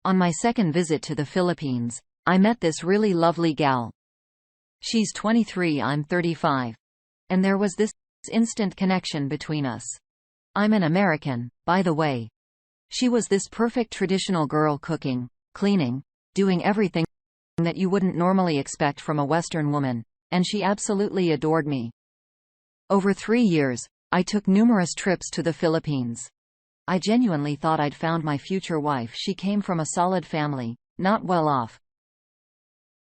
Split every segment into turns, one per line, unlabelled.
On my second visit to the Philippines, I met this really lovely gal. She's 23, I'm 35. And there was this instant connection between us. I'm an American, by the way. She was this perfect traditional girl, cooking, cleaning, doing everything that you wouldn't normally expect from a Western woman, and she absolutely adored me. Over 3 years, I took numerous trips to the Philippines. I genuinely thought I'd found my future wife. She came from a solid family, not well off,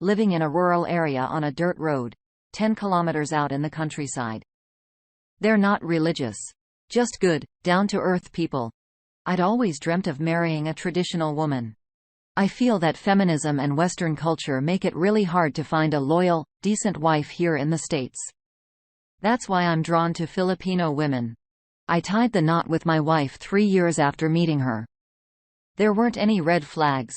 living in a rural area on a dirt road, 10 kilometers out in the countryside. They're not religious. Just good, down-to-earth people. I'd always dreamt of marrying a traditional woman. I feel that feminism and Western culture make it really hard to find a loyal, decent wife here in the States. That's why I'm drawn to Filipino women. I tied the knot with my wife 3 years after meeting her. There weren't any red flags.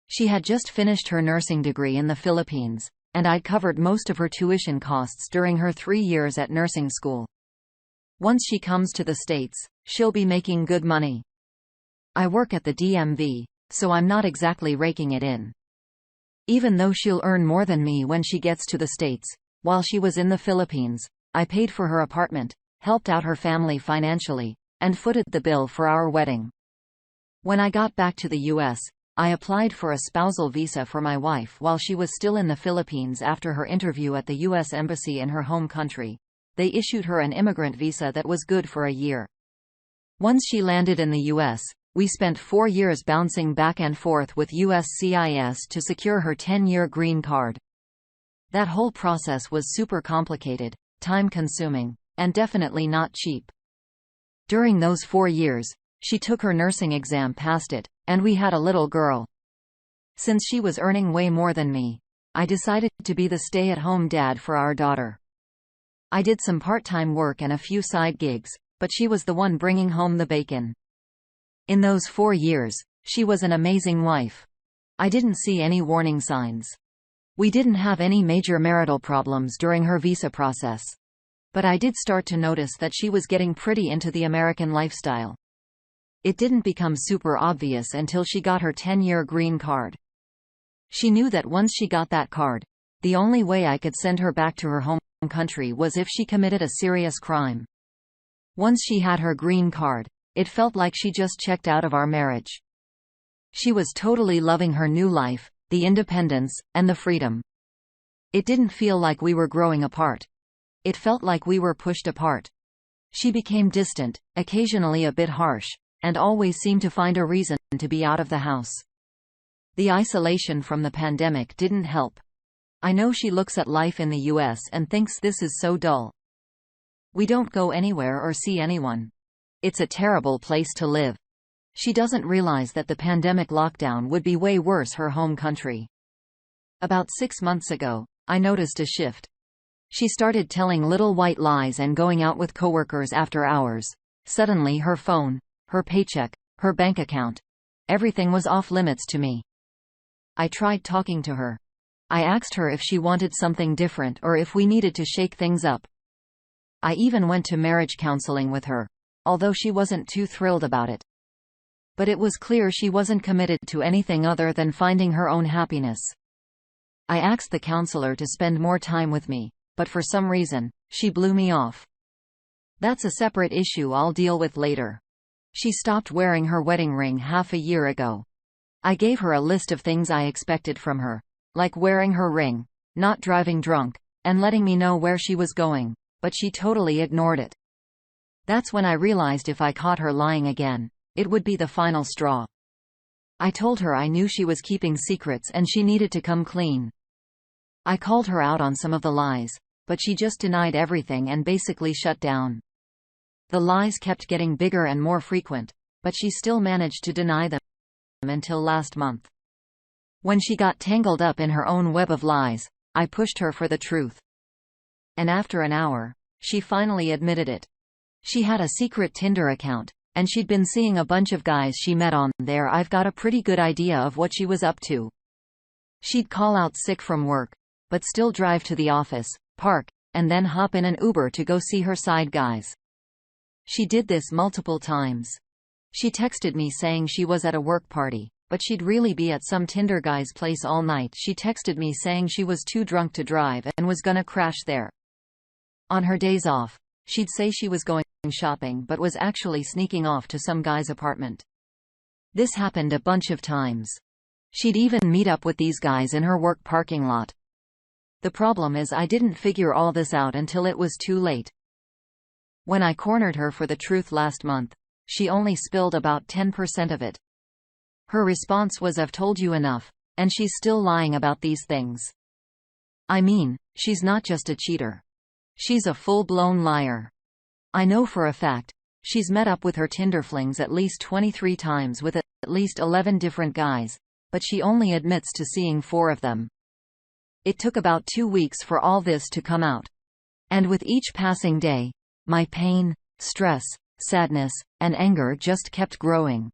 She had just finished her nursing degree in the Philippines, and I'd covered most of her tuition costs during her 3 years at nursing school. Once she comes to the States, she'll be making good money. I work at the DMV, so I'm not exactly raking it in. Even though she'll earn more than me when she gets to the States, while she was in the Philippines, I paid for her apartment, helped out her family financially, and footed the bill for our wedding. When I got back to the U.S., I applied for a spousal visa for my wife while she was still in the Philippines. After her interview at the U.S. Embassy in her home country, they issued her an immigrant visa that was good for a year. Once she landed in the U.S., we spent 4 years bouncing back and forth with USCIS to secure her 10-year green card. That whole process was super complicated, time-consuming, and definitely not cheap. During those 4 years, she took her nursing exam, passed it, and we had a little girl. Since she was earning way more than me, I decided to be the stay-at-home dad for our daughter. I did some part-time work and a few side gigs, but she was the one bringing home the bacon. In those 4 years, she was an amazing wife. I didn't see any warning signs. We didn't have any major marital problems during her visa process. But I did start to notice that she was getting pretty into the American lifestyle. It didn't become super obvious until she got her 10-year green card. She knew that once she got that card, the only way I could send her back to her home country was if she committed a serious crime. Once she had her green card, it felt like she just checked out of our marriage. She was totally loving her new life, the independence, and the freedom. It didn't feel like we were growing apart. It felt like we were pushed apart. She became distant, occasionally a bit harsh, and always seemed to find a reason to be out of the house. The isolation from the pandemic didn't help. I know she looks at life in the US and thinks this is so dull. We don't go anywhere or see anyone. It's a terrible place to live. She doesn't realize that the pandemic lockdown would be way worse her home country. About 6 months ago, I noticed a shift. She started telling little white lies and going out with coworkers after hours. Suddenly her phone, her paycheck, her bank account, everything was off limits to me. I tried talking to her. I asked her if she wanted something different or if we needed to shake things up. I even went to marriage counseling with her, although she wasn't too thrilled about it. But it was clear she wasn't committed to anything other than finding her own happiness. I asked the counselor to spend more time with me, but for some reason, she blew me off. That's a separate issue I'll deal with later. She stopped wearing her wedding ring half a year ago. I gave her a list of things I expected from her, like wearing her ring, not driving drunk, and letting me know where she was going, but she totally ignored it. That's when I realized if I caught her lying again, it would be the final straw. I told her I knew she was keeping secrets and she needed to come clean. I called her out on some of the lies, but she just denied everything and basically shut down. The lies kept getting bigger and more frequent, but she still managed to deny them until last month. When she got tangled up in her own web of lies, I pushed her for the truth. And after an hour, she finally admitted it. She had a secret Tinder account, and she'd been seeing a bunch of guys she met on there. I've got a pretty good idea of what she was up to. She'd call out sick from work, but still drive to the office, park, and then hop in an Uber to go see her side guys. She did this multiple times. She texted me saying she was at a work party, but but she'd really be at some Tinder guy's place all night. She texted me saying she was too drunk to drive and was gonna crash there. On her days off, she'd say she was going shopping but was actually sneaking off to some guy's apartment. This happened a bunch of times. She'd even meet up with these guys in her work parking lot. The problem is I didn't figure all this out until it was too late. When I cornered her for the truth last month, she only spilled about 10% of it. Her response was, "I've told you enough, and she's still lying about these things." I mean, she's not just a cheater. She's a full-blown liar. I know for a fact, she's met up with her Tinder flings at least 23 times with at least 11 different guys, but she only admits to seeing 4 of them. It took about 2 weeks for all this to come out. And with each passing day, my pain, stress, sadness, and anger just kept growing.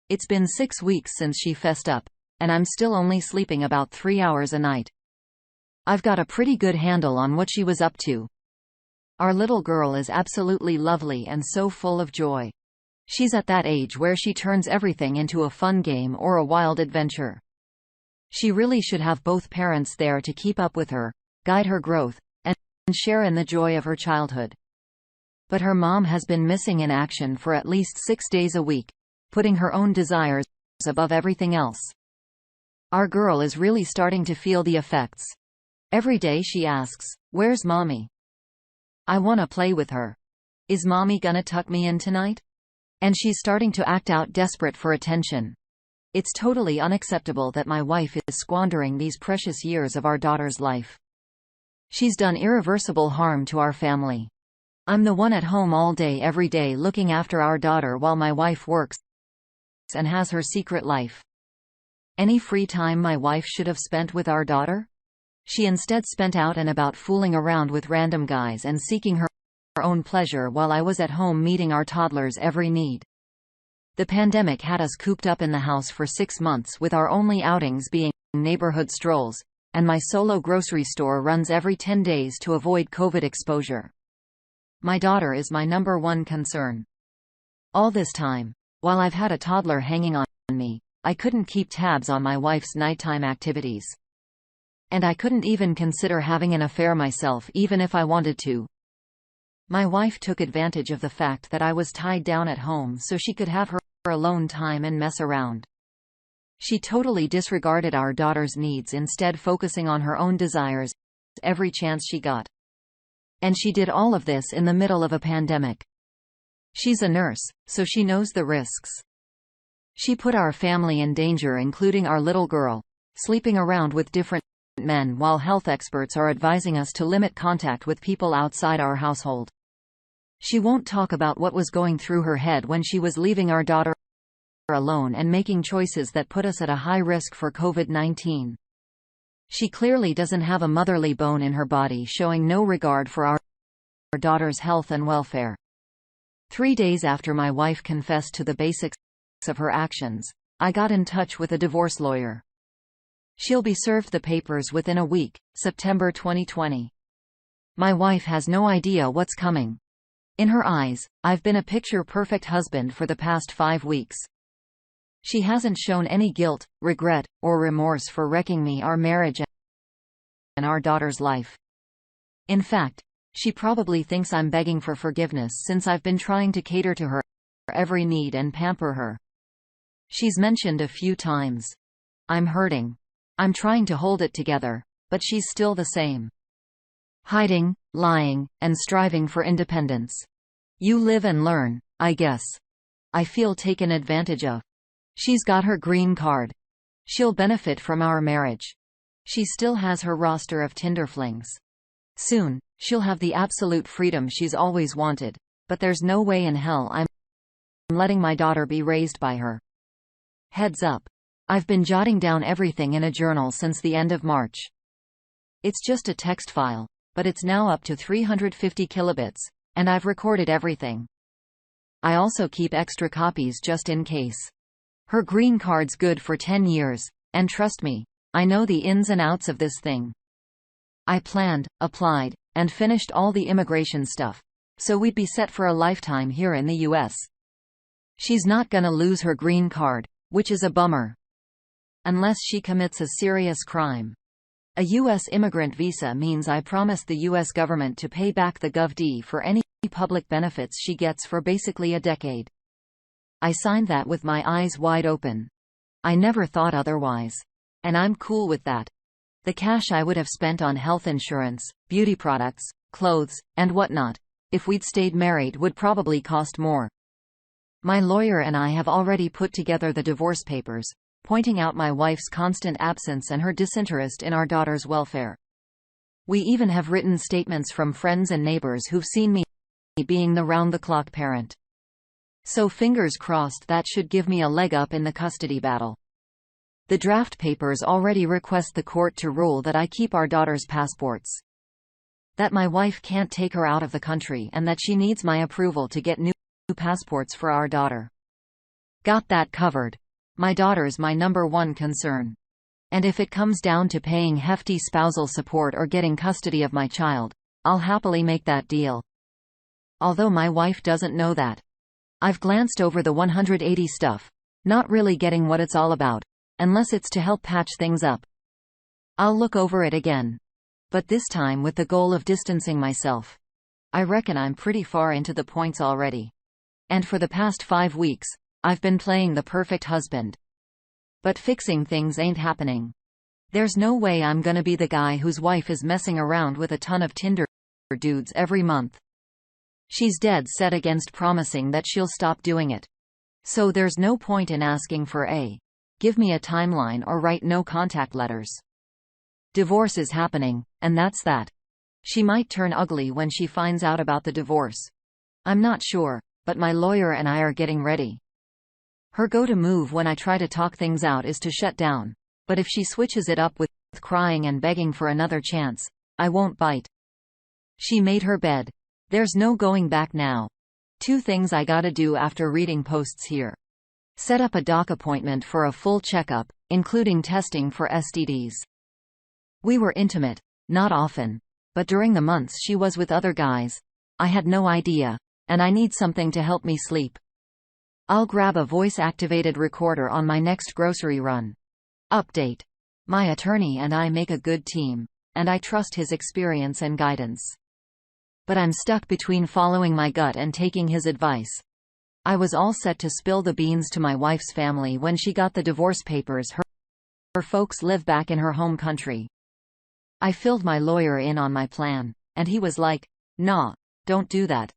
It's been 6 weeks since she fessed up, and I'm still only sleeping about 3 hours a night. I've got a pretty good handle on what she was up to. Our little girl is absolutely lovely and so full of joy. She's at that age where she turns everything into a fun game or a wild adventure. She really should have both parents there to keep up with her, guide her growth, and share in the joy of her childhood. But her mom has been missing in action for at least 6 days a week, putting her own desires above everything else. Our girl is really starting to feel the effects. Every day she asks, "Where's mommy? I wanna play with her. Is mommy gonna tuck me in tonight?" And she's starting to act out desperate for attention. It's totally unacceptable that my wife is squandering these precious years of our daughter's life. She's done irreversible harm to our family. I'm the one at home all day every day looking after our daughter while my wife works and has her secret life. Any free time my wife should have spent with our daughter? She instead spent out and about fooling around with random guys and seeking her own pleasure while I was at home meeting our toddler's every need. The pandemic had us cooped up in the house for 6 months, with our only outings being neighborhood strolls, and my solo grocery store runs every 10 days to avoid COVID exposure. My daughter is my #1 concern. All this time, while I've had a toddler hanging on me, I couldn't keep tabs on my wife's nighttime activities. And I couldn't even consider having an affair myself, even if I wanted to. My wife took advantage of the fact that I was tied down at home so she could have her alone time and mess around. She totally disregarded our daughter's needs, instead focusing on her own desires every chance she got. And she did all of this in the middle of a pandemic. She's a nurse, so she knows the risks. She put our family in danger, including our little girl, sleeping around with different men while health experts are advising us to limit contact with people outside our household. She won't talk about what was going through her head when she was leaving our daughter alone and making choices that put us at a high risk for COVID-19. She clearly doesn't have a motherly bone in her body, showing no regard for our daughter's health and welfare. 3 days after my wife confessed to the basics of her actions, I got in touch with a divorce lawyer. She'll be served the papers within a week, September 2020. My wife has no idea what's coming. In her eyes, I've been a picture-perfect husband for the past 5 weeks. She hasn't shown any guilt, regret, or remorse for wrecking me, our marriage, and our daughter's life. In fact, she probably thinks I'm begging for forgiveness since I've been trying to cater to her every need and pamper her. She's mentioned a few times, "I'm hurting. I'm trying to hold it together," but she's still the same. Hiding, lying, and striving for independence. You live and learn, I guess. I feel taken advantage of. She's got her green card. She'll benefit from our marriage. She still has her roster of Tinder flings. Soon, she'll have the absolute freedom she's always wanted, but there's no way in hell I'm letting my daughter be raised by her. Heads up. I've been jotting down everything in a journal since the end of March. It's just a text file, but it's now up to 350 kilobits, and I've recorded everything. I also keep extra copies just in case. Her green card's good for 10 years, and trust me, I know the ins and outs of this thing. I planned, applied, and finished all the immigration stuff, so we'd be set for a lifetime here in the US. She's not gonna lose her green card, Which is a bummer. Unless she commits a serious crime. A U.S. immigrant visa means I promised the U.S. government to pay back the GovD for any public benefits she gets for basically a decade. I signed that with my eyes wide open. I never thought otherwise. And I'm cool with that. The cash I would have spent on health insurance, beauty products, clothes, and whatnot, if we'd stayed married would probably cost more. My lawyer and I have already put together the divorce papers, pointing out my wife's constant absence and her disinterest in our daughter's welfare. We even have written statements from friends and neighbors who've seen me being the round-the-clock parent. So fingers crossed that should give me a leg up in the custody battle. The draft papers already request the court to rule that I keep our daughter's passports. That my wife can't take her out of the country and that she needs my approval to get new passports for our daughter. Got that covered. My daughter's my #1 concern. And if it comes down to paying hefty spousal support or getting custody of my child, I'll happily make that deal. Although my wife doesn't know that. I've glanced over the 180 stuff, not really getting what it's all about, unless it's to help patch things up. I'll look over it again. But this time with the goal of distancing myself. I reckon I'm pretty far into the points already. And for the past 5 weeks, I've been playing the perfect husband. But fixing things ain't happening. There's no way I'm gonna be the guy whose wife is messing around with a ton of Tinder dudes every month. She's dead set against promising that she'll stop doing it. So there's no point in asking for give me a timeline or write no contact letters. Divorce is happening, and that's that. She might turn ugly when she finds out about the divorce. I'm not sure, but my lawyer and I are getting ready. Her go-to move when I try to talk things out is to shut down, but if she switches it up with crying and begging for another chance, I won't bite. She made her bed. There's no going back now. 2 things I gotta do after reading posts here. Set up a doc appointment for a full checkup, including testing for STDs. We were intimate, not often, but during the months she was with other guys, I had no idea, and I need something to help me sleep. I'll grab a voice-activated recorder on my next grocery run. Update. My attorney and I make a good team, and I trust his experience and guidance. But I'm stuck between following my gut and taking his advice. I was all set to spill the beans to my wife's family when she got the divorce papers. Her folks live back in her home country. I filled my lawyer in on my plan, and he was like, "Nah, don't do that.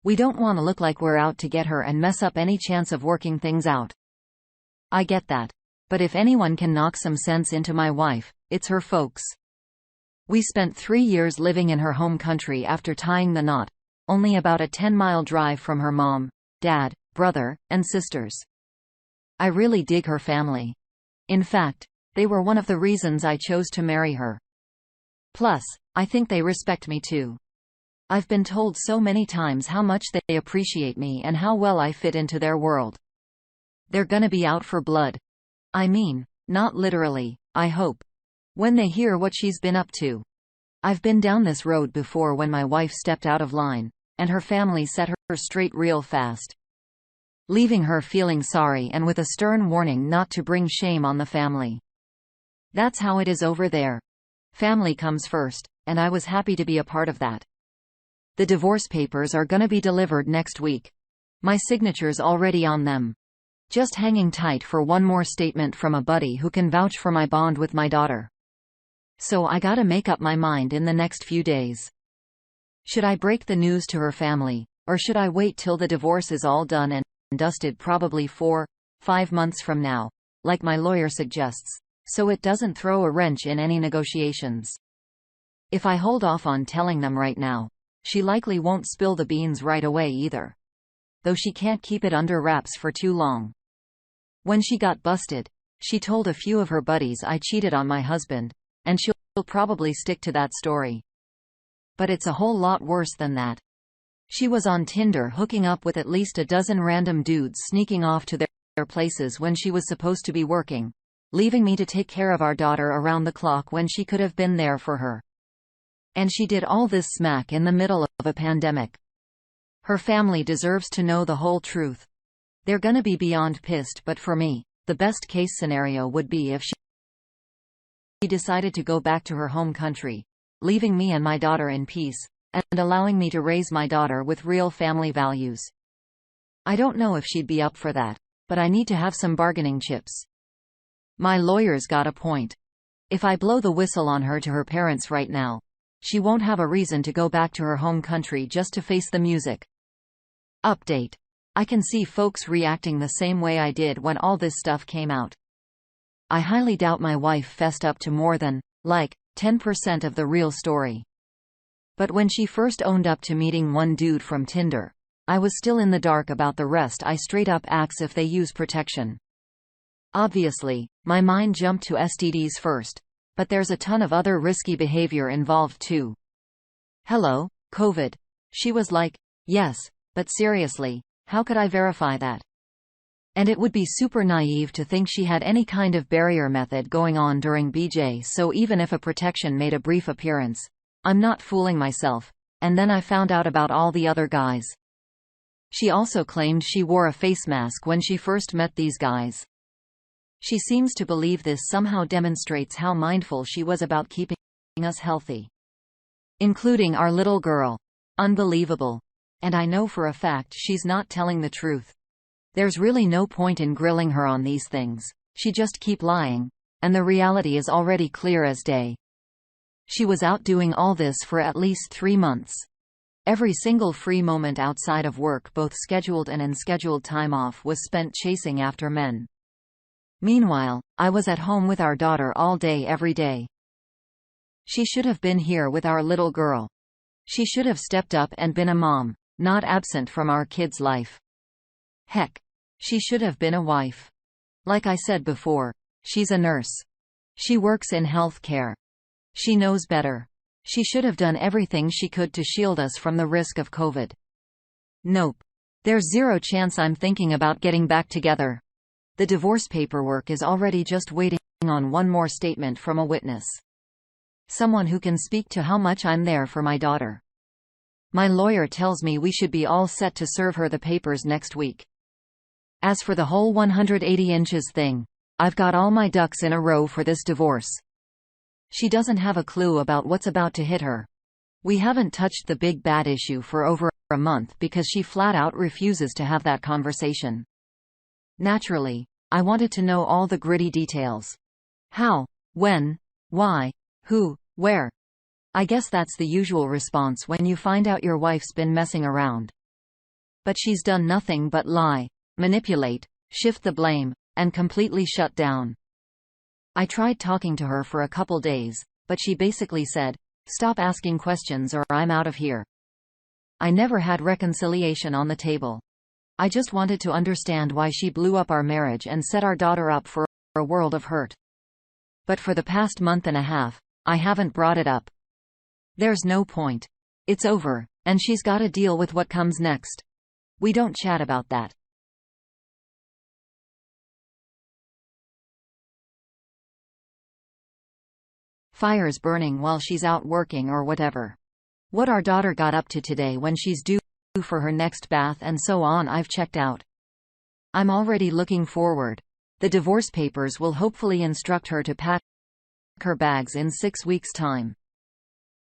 We don't want to look like we're out to get her and mess up any chance of working things out." I get that. But if anyone can knock some sense into my wife, it's her folks. We spent 3 years living in her home country after tying the knot, only about a 10-mile drive from her mom, dad, brother, and sisters. I really dig her family. In fact, they were one of the reasons I chose to marry her. Plus, I think they respect me too. I've been told so many times how much they appreciate me and how well I fit into their world. They're gonna be out for blood. I mean, not literally, I hope. When they hear what she's been up to. I've been down this road before when my wife stepped out of line, and her family set her straight real fast. Leaving her feeling sorry and with a stern warning not to bring shame on the family. That's how it is over there. Family comes first, and I was happy to be a part of that. The divorce papers are gonna be delivered next week. My signature's already on them. Just hanging tight for one more statement from a buddy who can vouch for my bond with my daughter. So I gotta make up my mind in the next few days. Should I break the news to her family, or should I wait till the divorce is all done and dusted, probably 4-5 months from now, like my lawyer suggests, so it doesn't throw a wrench in any negotiations? If I hold off on telling them right now, she likely won't spill the beans right away either. Though she can't keep it under wraps for too long. When she got busted, she told a few of her buddies I cheated on my husband, and she'll probably stick to that story. But it's a whole lot worse than that. She was on Tinder hooking up with at least a dozen random dudes sneaking off to their places when she was supposed to be working, leaving me to take care of our daughter around the clock when she could have been there for her. And she did all this smack in the middle of a pandemic. Her family deserves to know the whole truth. They're gonna be beyond pissed, but for me, the best case scenario would be if she decided to go back to her home country, leaving me and my daughter in peace, and allowing me to raise my daughter with real family values. I don't know if she'd be up for that, but I need to have some bargaining chips. My lawyer's got a point. If I blow the whistle on her to her parents right now, she won't have a reason to go back to her home country just to face the music. Update. I can see folks reacting the same way I did when all this stuff came out. I highly doubt my wife fessed up to more than, 10% of the real story. But when she first owned up to meeting one dude from Tinder, I was still in the dark about the rest. I straight up asked if they use protection. Obviously, my mind jumped to STDs first, but there's a ton of other risky behavior involved too. Hello, COVID. She was like, yes, but seriously, how could I verify that? And it would be super naive to think she had any kind of barrier method going on during BJ, so even if a protection made a brief appearance, I'm not fooling myself. And then I found out about all the other guys. She also claimed she wore a face mask when she first met these guys. She seems to believe this somehow demonstrates how mindful she was about keeping us healthy. Including our little girl. Unbelievable. And I know for a fact she's not telling the truth. There's really no point in grilling her on these things. She just keep lying, and the reality is already clear as day. She was out doing all this for at least 3 months. Every single free moment outside of work, both scheduled and unscheduled time off, was spent chasing after men. Meanwhile, I was at home with our daughter all day every day. She should have been here with our little girl. She should have stepped up and been a mom, not absent from our kids' life. Heck, she should have been a wife. Like I said before, she's a nurse. She works in healthcare. She knows better. She should have done everything she could to shield us from the risk of COVID. Nope. There's zero chance I'm thinking about getting back together. The divorce paperwork is already just waiting on one more statement from a witness. Someone who can speak to how much I'm there for my daughter. My lawyer tells me we should be all set to serve her the papers next week. As for the whole 180 inches thing, I've got all my ducks in a row for this divorce. She doesn't have a clue about what's about to hit her. We haven't touched the big bad issue for over a month because she flat out refuses to have that conversation. Naturally, I wanted to know all the gritty details. How, when, why, who, where. I guess that's the usual response when you find out your wife's been messing around. But she's done nothing but lie, manipulate, shift the blame, and completely shut down. I tried talking to her for a couple days, but she basically said, "Stop asking questions or I'm out of here." I never had reconciliation on the table. I just wanted to understand why she blew up our marriage and set our daughter up for a world of hurt. But for the past month and a half, I haven't brought it up. There's no point. It's over, and she's got to deal with what comes next. We don't chat about that. Fires burning while she's out working or whatever. What our daughter got up to today, when she's due for her next bath and so on, I've checked out. I'm already looking forward. The divorce papers will hopefully instruct her to pack her bags in 6 weeks' time.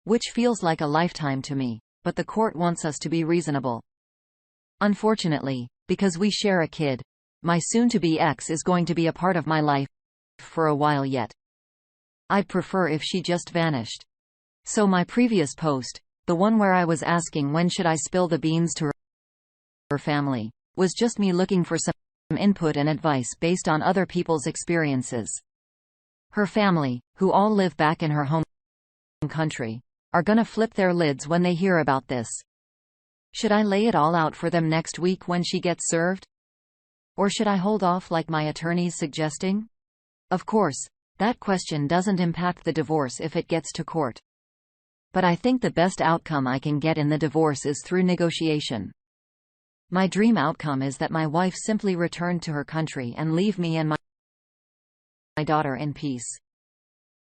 Which feels like a lifetime to me, but the court wants us to be reasonable. Unfortunately, because we share a kid, my soon-to-be ex is going to be a part of my life for a while yet. I'd prefer if she just vanished. So my previous post, the one where I was asking when should I spill the beans to her family, was just me looking for some input and advice based on other people's experiences. Her family, who all live back in her home country, are gonna flip their lids when they hear about this. Should I lay it all out for them next week when she gets served? Or should I hold off like my attorney's suggesting? Of course, that question doesn't impact the divorce if it gets to court. But I think the best outcome I can get in the divorce is through negotiation. My dream outcome is that my wife simply return to her country and leave me and my daughter in peace.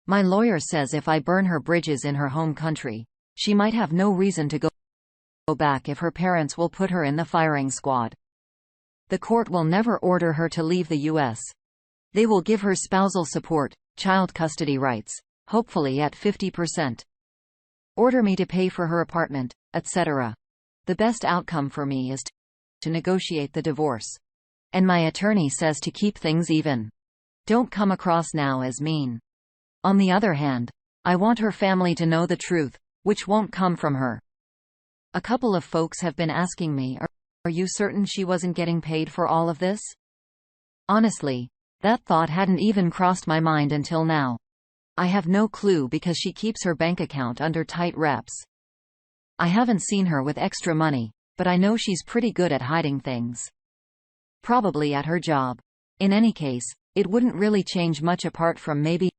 My lawyer says if I burn her bridges in her home country, she might have no reason to go back if her parents will put her in the firing squad. The court will never order her to leave the U.S. They will give her spousal support, child custody rights, hopefully at 50%. Order me to pay for her apartment, etc. The best outcome for me is to negotiate the divorce. And my attorney says to keep things even. Don't come across now as mean. On the other hand, I want her family to know the truth, which won't come from her. A couple of folks have been asking me, are you certain she wasn't getting paid for all of this? Honestly, that thought hadn't even crossed my mind until now. I have no clue because she keeps her bank account under tight wraps. I haven't seen her with extra money, but I know she's pretty good at hiding things. Probably at her job. In any case, it wouldn't really change much apart from maybe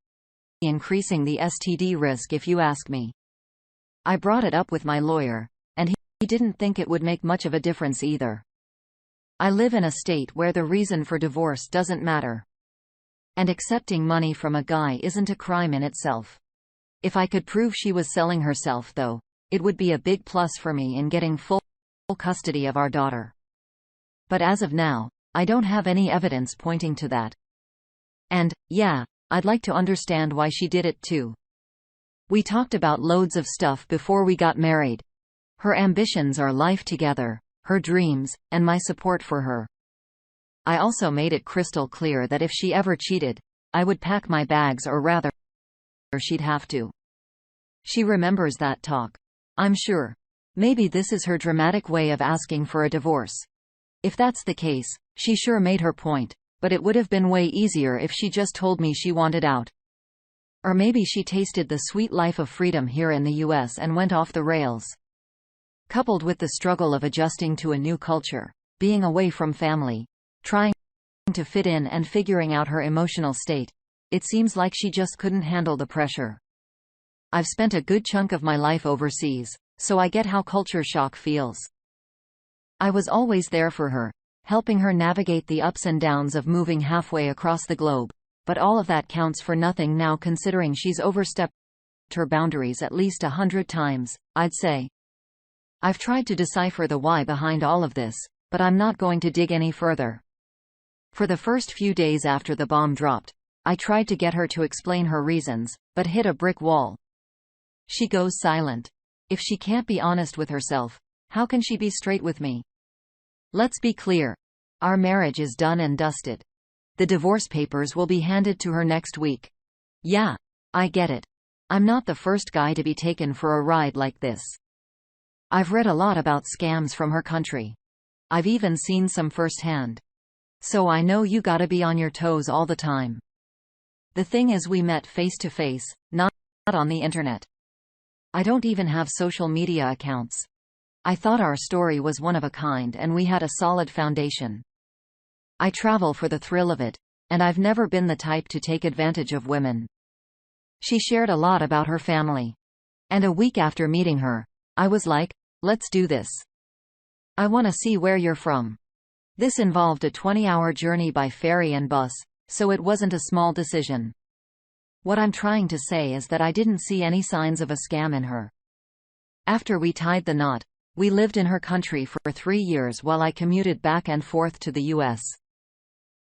increasing the STD risk if you ask me. I brought it up with my lawyer, and he didn't think it would make much of a difference either. I live in a state where the reason for divorce doesn't matter. And accepting money from a guy isn't a crime in itself. If I could prove she was selling herself though, it would be a big plus for me in getting full custody of our daughter. But as of now, I don't have any evidence pointing to that. And, yeah, I'd like to understand why she did it too. We talked about loads of stuff before we got married. Her ambitions are life together, her dreams, and my support for her. I also made it crystal clear that if she ever cheated, I would pack my bags, or rather, she'd have to. She remembers that talk. I'm sure. Maybe this is her dramatic way of asking for a divorce. If that's the case, she sure made her point, but it would have been way easier if she just told me she wanted out. Or maybe she tasted the sweet life of freedom here in the US and went off the rails. Coupled with the struggle of adjusting to a new culture, being away from family, trying to fit in and figuring out her emotional state, it seems like she just couldn't handle the pressure. I've spent a good chunk of my life overseas, so I get how culture shock feels. I was always there for her, helping her navigate the ups and downs of moving halfway across the globe, but all of that counts for nothing now considering she's overstepped her boundaries at least 100 times, I'd say. I've tried to decipher the why behind all of this, but I'm not going to dig any further. For the first few days after the bomb dropped, I tried to get her to explain her reasons, but hit a brick wall. She goes silent. If she can't be honest with herself, how can she be straight with me? Let's be clear. Our marriage is done and dusted. The divorce papers will be handed to her next week. Yeah, I get it. I'm not the first guy to be taken for a ride like this. I've read a lot about scams from her country. I've even seen some firsthand. So I know you gotta be on your toes all the time. The thing is, we met face to face, not on the internet. I don't even have social media accounts. I thought our story was one of a kind and we had a solid foundation. I travel for the thrill of it, and I've never been the type to take advantage of women. She shared a lot about her family. And a week after meeting her, I was like, let's do this. I want to see where you're from. This involved a 20-hour journey by ferry and bus, so it wasn't a small decision. What I'm trying to say is that I didn't see any signs of a scam in her. After we tied the knot, we lived in her country for 3 years while I commuted back and forth to the US.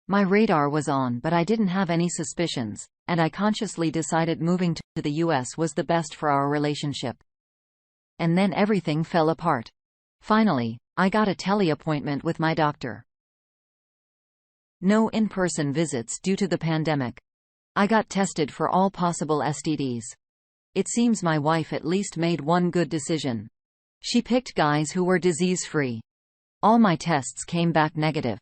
My radar was on, but I didn't have any suspicions, and I consciously decided moving to the US was the best for our relationship. And then everything fell apart. Finally, I got a tele-appointment with my doctor. No in-person visits due to the pandemic. I got tested for all possible STDs. It seems my wife at least made one good decision. She picked guys who were disease-free. All my tests came back negative.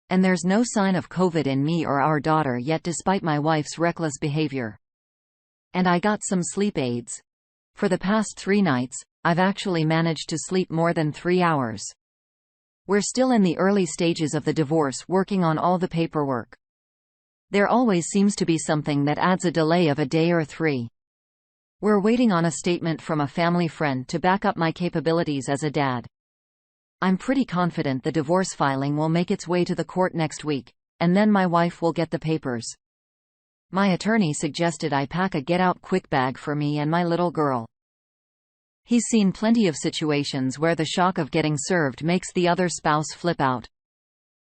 And there's no sign of COVID in me or our daughter yet, despite my wife's reckless behavior. And I got some sleep aids. For the past 3 nights, I've actually managed to sleep more than 3 hours. We're still in the early stages of the divorce, working on all the paperwork. There always seems to be something that adds a delay of a day or 3. We're waiting on a statement from a family friend to back up my capabilities as a dad. I'm pretty confident the divorce filing will make its way to the court next week, and then my wife will get the papers. My attorney suggested I pack a get-out-quick bag for me and my little girl. He's seen plenty of situations where the shock of getting served makes the other spouse flip out.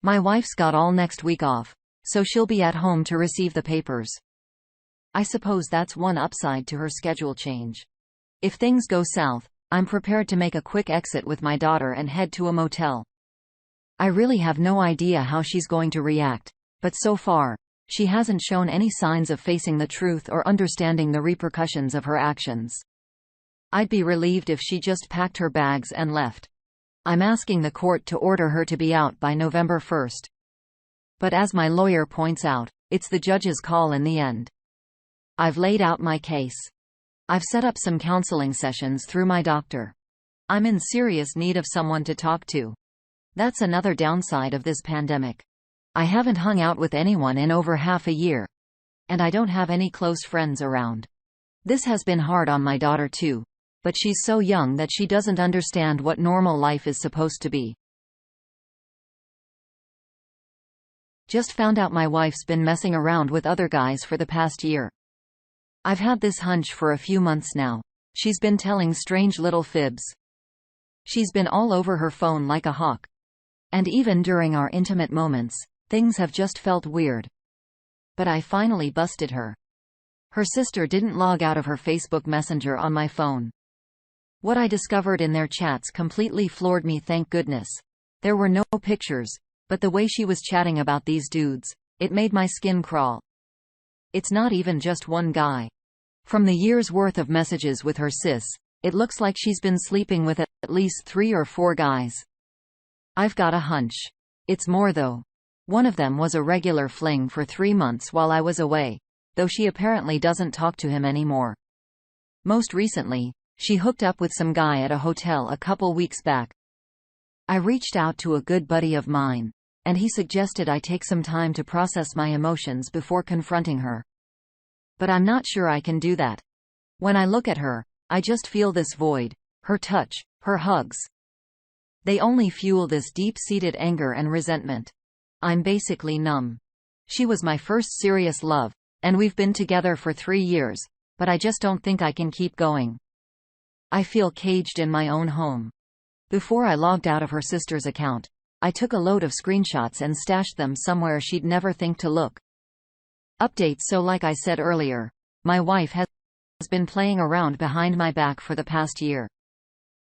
My wife's got all next week off, so she'll be at home to receive the papers. I suppose that's one upside to her schedule change. If things go south, I'm prepared to make a quick exit with my daughter and head to a motel. I really have no idea how she's going to react, but so far, she hasn't shown any signs of facing the truth or understanding the repercussions of her actions. I'd be relieved if she just packed her bags and left. I'm asking the court to order her to be out by November 1st. But as my lawyer points out, it's the judge's call in the end. I've laid out my case. I've set up some counseling sessions through my doctor. I'm in serious need of someone to talk to. That's another downside of this pandemic. I haven't hung out with anyone in over half a year. And I don't have any close friends around. This has been hard on my daughter too, but she's so young that she doesn't understand what normal life is supposed to be. Just found out my wife's been messing around with other guys for the past year. I've had this hunch for a few months now. She's been telling strange little fibs. She's been all over her phone like a hawk. And even during our intimate moments, things have just felt weird. But I finally busted her. Her sister didn't log out of her Facebook Messenger on my phone. What I discovered in their chats completely floored me, thank goodness. There were no pictures, but the way she was chatting about these dudes, it made my skin crawl. It's not even just one guy. From the year's worth of messages with her sis, it looks like she's been sleeping with at least 3 or 4 guys. I've got a hunch. It's more though. One of them was a regular fling for 3 months while I was away, though she apparently doesn't talk to him anymore. Most recently, she hooked up with some guy at a hotel a couple weeks back. I reached out to a good buddy of mine, and he suggested I take some time to process my emotions before confronting her. But I'm not sure I can do that. When I look at her, I just feel this void, her touch, her hugs. They only fuel this deep-seated anger and resentment. I'm basically numb. She was my first serious love, and we've been together for 3 years, but I just don't think I can keep going. I feel caged in my own home. Before I logged out of her sister's account, I took a load of screenshots and stashed them somewhere she'd never think to look. Update: so like I said earlier, my wife has been playing around behind my back for the past year.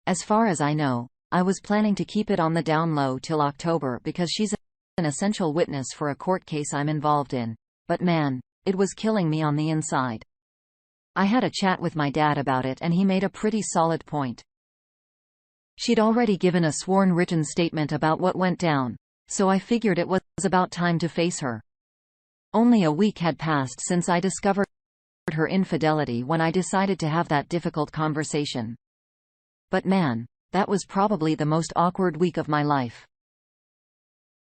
As far as I know, I was planning to keep it on the down low till October because she's an essential witness for a court case I'm involved in, but man, it was killing me on the inside. I had a chat with my dad about it and he made a pretty solid point. She'd already given a sworn written statement about what went down, so I figured it was about time to face her. Only a week had passed since I discovered her infidelity when I decided to have that difficult conversation. But man, that was probably the most awkward week of my life.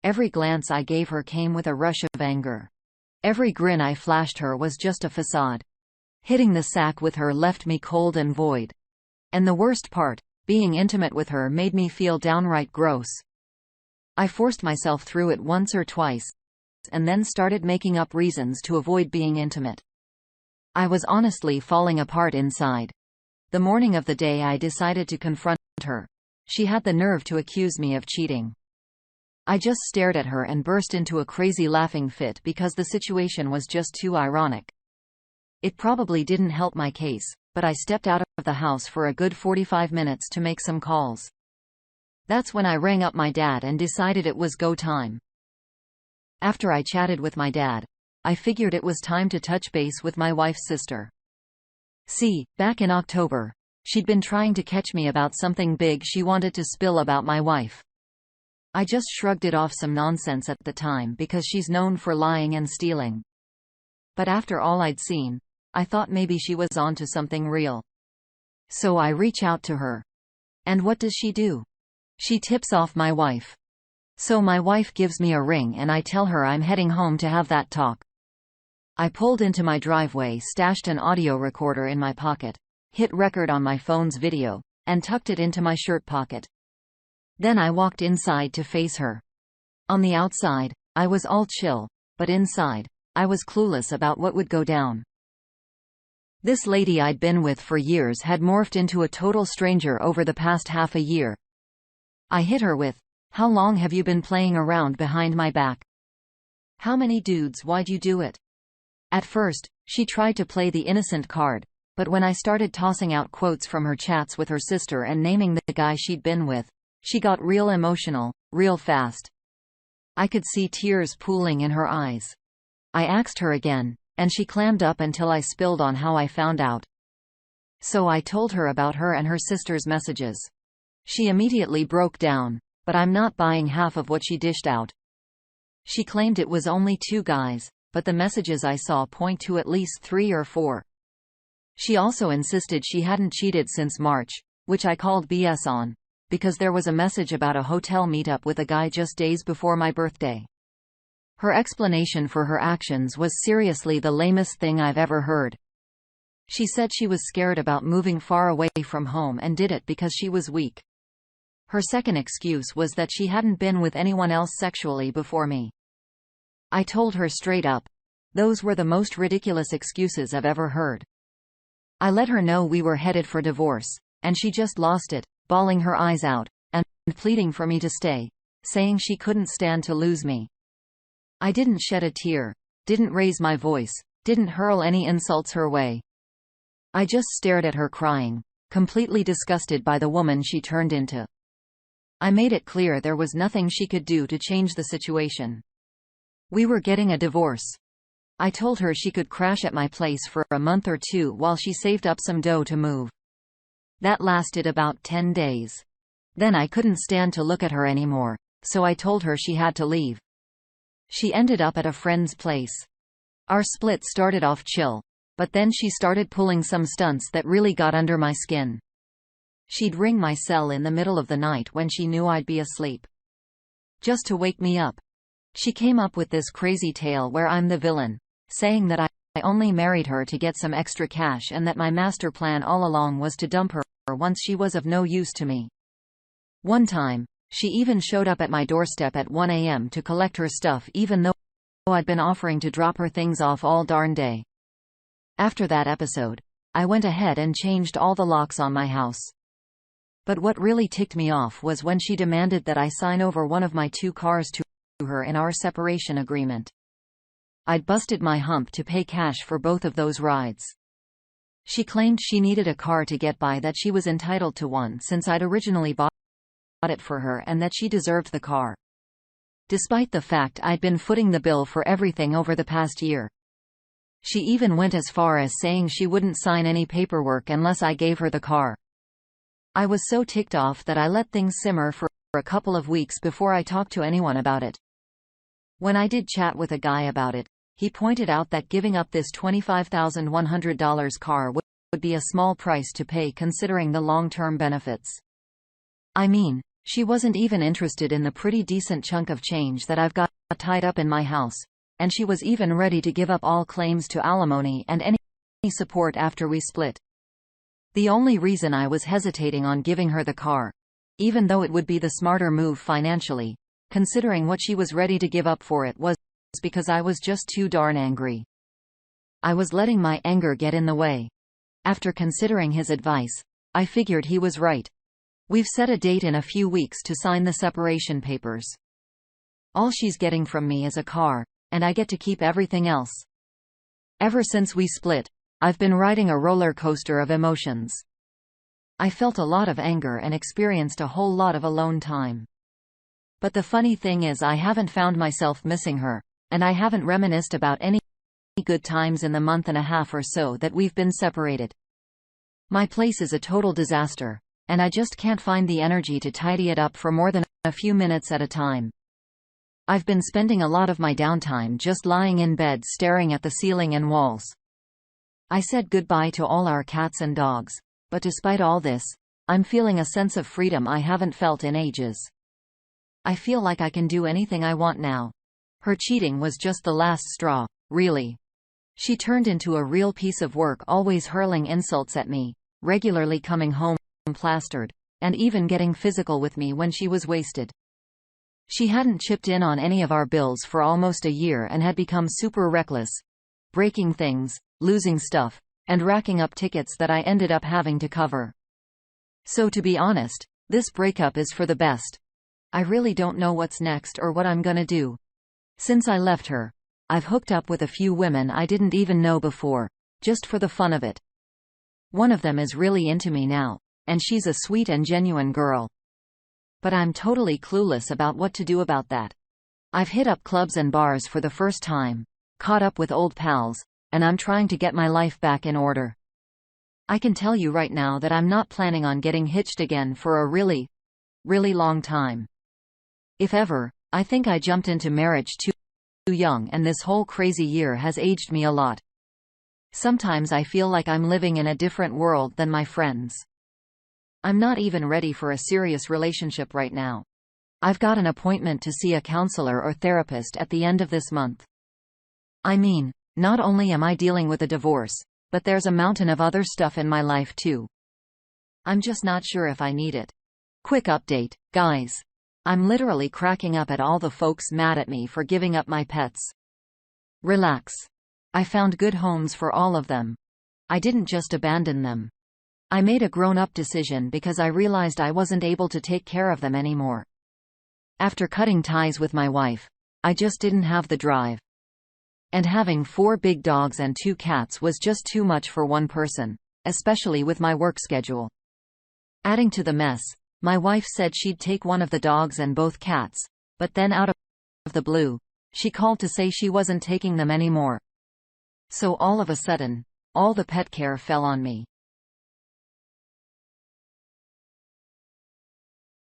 Every glance I gave her came with a rush of anger. Every grin I flashed her was just a facade. Hitting the sack with her left me cold and void. And the worst part, being intimate with her made me feel downright gross. I forced myself through it once or twice, and then started making up reasons to avoid being intimate. I was honestly falling apart inside. The morning of the day I decided to confront her, she had the nerve to accuse me of cheating. I just stared at her and burst into a crazy laughing fit because the situation was just too ironic. It probably didn't help my case, but I stepped out of the house for a good 45 minutes to make some calls. That's when I rang up my dad and decided it was go time. After I chatted with my dad, I figured it was time to touch base with my wife's sister. See, back in October, she'd been trying to catch me about something big she wanted to spill about my wife. I just shrugged it off, some nonsense at the time because she's known for lying and stealing. But after all I'd seen, I thought maybe she was onto something real. So I reach out to her. And what does she do? She tips off my wife. So my wife gives me a ring and I tell her I'm heading home to have that talk. I pulled into my driveway, stashed an audio recorder in my pocket, hit record on my phone's video, and tucked it into my shirt pocket. Then I walked inside to face her. On the outside, I was all chill, but inside, I was clueless about what would go down. This lady I'd been with for years had morphed into a total stranger over the past half a year. I hit her with, How long have you been playing around behind my back? How many dudes? Why'd you do it? At first, she tried to play the innocent card, but when I started tossing out quotes from her chats with her sister and naming the guy she'd been with, she got real emotional, real fast. I could see tears pooling in her eyes. I asked her again, and she clammed up until I spilled on how I found out. So I told her about her and her sister's messages. She immediately broke down, but I'm not buying half of what she dished out. She claimed it was only 2 guys, but the messages I saw point to at least 3 or 4. She also insisted she hadn't cheated since March, which I called BS on, because there was a message about a hotel meetup with a guy just days before my birthday. Her explanation for her actions was seriously the lamest thing I've ever heard. She said she was scared about moving far away from home and did it because she was weak. Her second excuse was that she hadn't been with anyone else sexually before me. I told her straight up. Those were the most ridiculous excuses I've ever heard. I let her know we were headed for divorce, and she just lost it, bawling her eyes out, and pleading for me to stay, saying she couldn't stand to lose me. I didn't shed a tear, didn't raise my voice, didn't hurl any insults her way. I just stared at her crying, completely disgusted by the woman she turned into. I made it clear there was nothing she could do to change the situation. We were getting a divorce. I told her she could crash at my place for a month or 2 while she saved up some dough to move. That lasted about 10 days. Then I couldn't stand to look at her anymore, so I told her she had to leave. She ended up at a friend's place. Our split started off chill, but then she started pulling some stunts that really got under my skin. She'd ring my cell in the middle of the night when she knew I'd be asleep, just to wake me up. She came up with this crazy tale where I'm the villain, saying that I only married her to get some extra cash and that my master plan all along was to dump her once she was of no use to me. One time, she even showed up at my doorstep at 1 a.m. to collect her stuff even though I'd been offering to drop her things off all darn day. After that episode, I went ahead and changed all the locks on my house. But what really ticked me off was when she demanded that I sign over one of my 2 cars to her in our separation agreement. I'd busted my hump to pay cash for both of those rides. She claimed she needed a car to get by, that she was entitled to one since I'd originally bought it for her, and that she deserved the car, despite the fact I'd been footing the bill for everything over the past year. She even went as far as saying she wouldn't sign any paperwork unless I gave her the car. I was so ticked off that I let things simmer for a couple of weeks before I talked to anyone about it. When I did chat with a guy about it, he pointed out that giving up this $25,100 car would be a small price to pay considering the long-term benefits. I mean, she wasn't even interested in the pretty decent chunk of change that I've got tied up in my house, and she was even ready to give up all claims to alimony and any support after we split. The only reason I was hesitating on giving her the car, even though it would be the smarter move financially, considering what she was ready to give up for it, was because I was just too darn angry. I was letting my anger get in the way. After considering his advice, I figured he was right. We've set a date in a few weeks to sign the separation papers. All she's getting from me is a car, and I get to keep everything else. Ever since we split, I've been riding a roller coaster of emotions. I felt a lot of anger and experienced a whole lot of alone time. But the funny thing is, I haven't found myself missing her, and I haven't reminisced about any good times in the month and a half or so that we've been separated. My place is a total disaster, and I just can't find the energy to tidy it up for more than a few minutes at a time. I've been spending a lot of my downtime just lying in bed staring at the ceiling and walls. I said goodbye to all our cats and dogs, but despite all this, I'm feeling a sense of freedom I haven't felt in ages. I feel like I can do anything I want now. Her cheating was just the last straw, really. She turned into a real piece of work, always hurling insults at me, regularly coming home plastered, and even getting physical with me when she was wasted. She hadn't chipped in on any of our bills for almost a year and had become super reckless, breaking things, losing stuff, and racking up tickets that I ended up having to cover. So to be honest, this breakup is for the best. I really don't know what's next or what I'm gonna do. Since I left her, I've hooked up with a few women I didn't even know before, just for the fun of it. One of them is really into me now, and she's a sweet and genuine girl. But I'm totally clueless about what to do about that. I've hit up clubs and bars for the first time, caught up with old pals, and I'm trying to get my life back in order. I can tell you right now that I'm not planning on getting hitched again for a really, really long time. If ever, I think I jumped into marriage too young, and this whole crazy year has aged me a lot. Sometimes I feel like I'm living in a different world than my friends. I'm not even ready for a serious relationship right now. I've got an appointment to see a counselor or therapist at the end of this month. I mean, not only am I dealing with a divorce, but there's a mountain of other stuff in my life too. I'm just not sure if I need it. Quick update, guys. I'm literally cracking up at all the folks mad at me for giving up my pets. Relax. I found good homes for all of them. I didn't just abandon them. I made a grown-up decision because I realized I wasn't able to take care of them anymore. After cutting ties with my wife, I just didn't have the drive. And having 4 big dogs and 2 cats was just too much for one person, especially with my work schedule. Adding to the mess, my wife said she'd take one of the dogs and both cats, but then out of the blue, she called to say she wasn't taking them anymore. So all of a sudden, all the pet care fell on me.